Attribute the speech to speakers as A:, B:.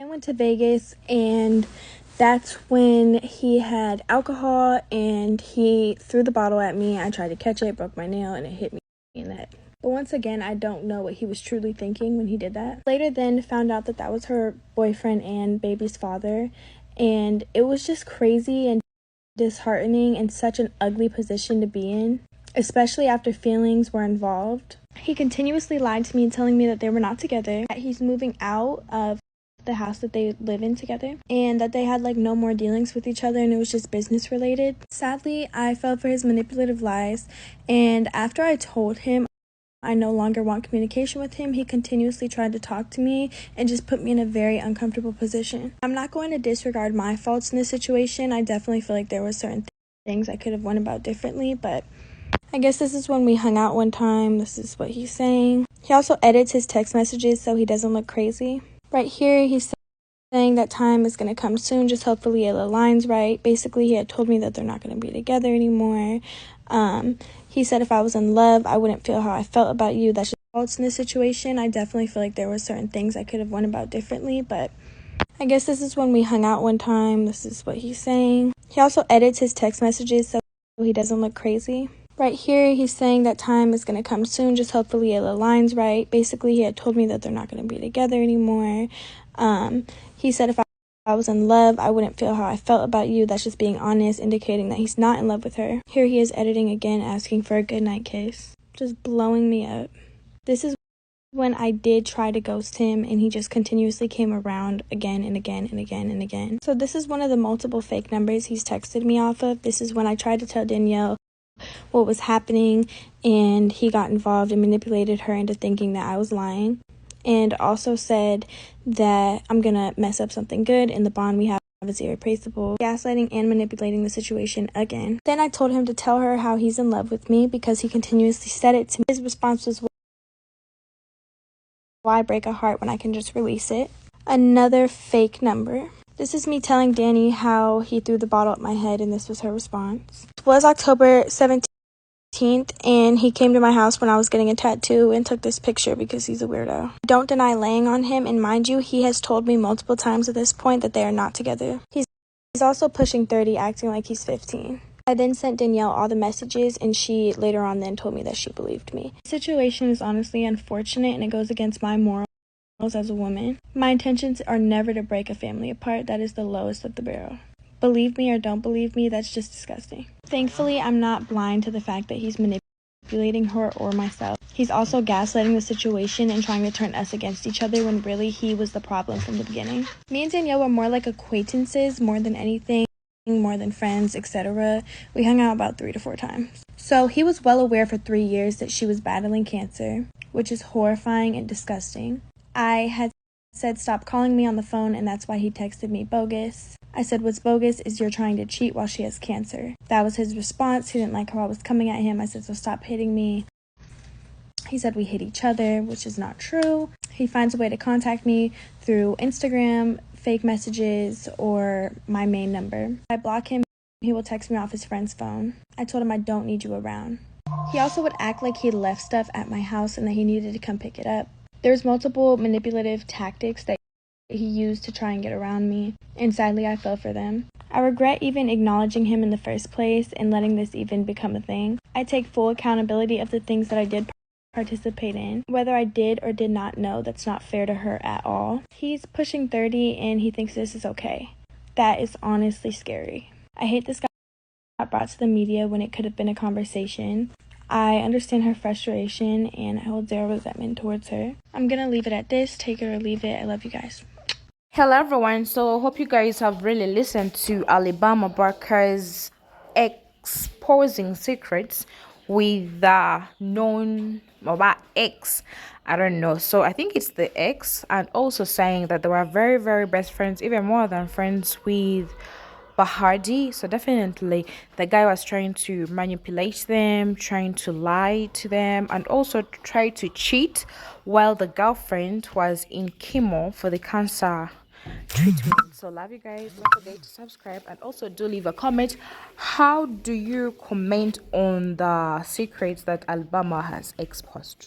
A: I went to Vegas, and that's when he had alcohol and he threw the bottle at me. I tried to catch it, broke my nail, and it hit me in the head. But once again, I don't know what he was truly thinking when he did that. Later then found out that that was her boyfriend and baby's father, and it was just crazy and disheartening and such an ugly position to be in, especially after feelings were involved. He continuously lied to me, telling me that they were not together, that he's moving out of the house that they live in together, and that they had like no more dealings with each other and it was just business related. Sadly, I fell for his manipulative lies, and after I told him I no longer want communication with him, he continuously tried to talk to me and just put me in a very uncomfortable position. I'm not going to disregard my faults in this situation. I definitely feel like there were certain things I could have went about differently, but I guess this is when we hung out one time. This is what he's saying. He also edits his text messages so he doesn't look crazy. Right here, he's saying that time is going to come soon, just hopefully it aligns right. Basically, he had told me that they're not going to be together anymore. He said if I was in love, I wouldn't feel how I felt about you. That's just faults in this situation. I definitely feel like there were certain things I could have went about differently, but I guess this is when we hung out one time. This is what he's saying. He also edits his text messages so he doesn't look crazy. Right here, he's saying that time is going to come soon, just hopefully it aligns right. Basically, he had told me that they're not going to be together anymore. He said if I was in love, I wouldn't feel how I felt about you. That's just being honest, indicating that he's not in love with her. Here he is editing again, asking for a goodnight kiss. Just blowing me up. This is when I did try to ghost him, and he just continuously came around again and again and again and again. So this is one of the multiple fake numbers he's texted me off of. This is when I tried to tell Danielle what was happening, and he got involved and manipulated her into thinking that I was lying, and also said that I'm gonna mess up something good and the bond we have is irreplaceable, gaslighting and manipulating the situation again. Then I told him to tell her how he's in love with me because he continuously said it to me. His response was, why break a heart when I can just release it? Another fake number. This is me telling Danny how he threw the bottle at my head, and this was her response. It was October 17th, and he came to my house when I was getting a tattoo and took this picture because he's a weirdo. Don't deny laying on him, and mind you, he has told me multiple times at this point that they are not together. He's also pushing 30, acting like he's 15. I then sent Danielle all the messages, and she later on then told me that she believed me. The situation is honestly unfortunate, and it goes against my morals as a woman. My intentions are never to break a family apart. That is the lowest of the barrel. Believe me or don't believe me, that's just disgusting. Thankfully, I'm not blind to the fact that he's manipulating her or myself. He's also gaslighting the situation and trying to turn us against each other when really he was the problem from the beginning. Me and Danielle were more like acquaintances more than anything, more than friends, etc. We hung out about 3 to 4 times. So he was well aware for 3 years that she was battling cancer, which is horrifying and disgusting. I had said stop calling me on the phone, and that's why he texted me bogus. I said what's bogus is you're trying to cheat while she has cancer. That was his response. He didn't like how I was coming at him. I said so stop hitting me. He said we hit each other, which is not true. He finds a way to contact me through Instagram, fake messages, or my main number. If I block him, he will text me off his friend's phone. I told him I don't need you around. He also would act like he left stuff at my house and that he needed to come pick it up. There's multiple manipulative tactics that he used to try and get around me, and sadly I fell for them. I regret even acknowledging him in the first place and letting this even become a thing. I take full accountability of the things that I did participate in. Whether I did or did not know, that's not fair to her at all. He's pushing 30 and he thinks this is okay. That is honestly scary. I hate this guy got brought to the media when it could have been a conversation. I understand her frustration and I hold zero resentment towards her. I'm gonna leave it at this. Take it or leave it. I love you guys.
B: Hello everyone, so I hope you guys have really listened to Alabama Barker's exposing secrets with the known about ex. I don't know, so I think it's the ex, and also saying that they were very very best friends, even more than friends with Bhad. So definitely the guy was trying to manipulate them, trying to lie to them, and also try to cheat while the girlfriend was in chemo for the cancer treatment. So love you guys. Don't forget to subscribe and also do leave a comment. How do you comment on the secrets that Alabama has exposed?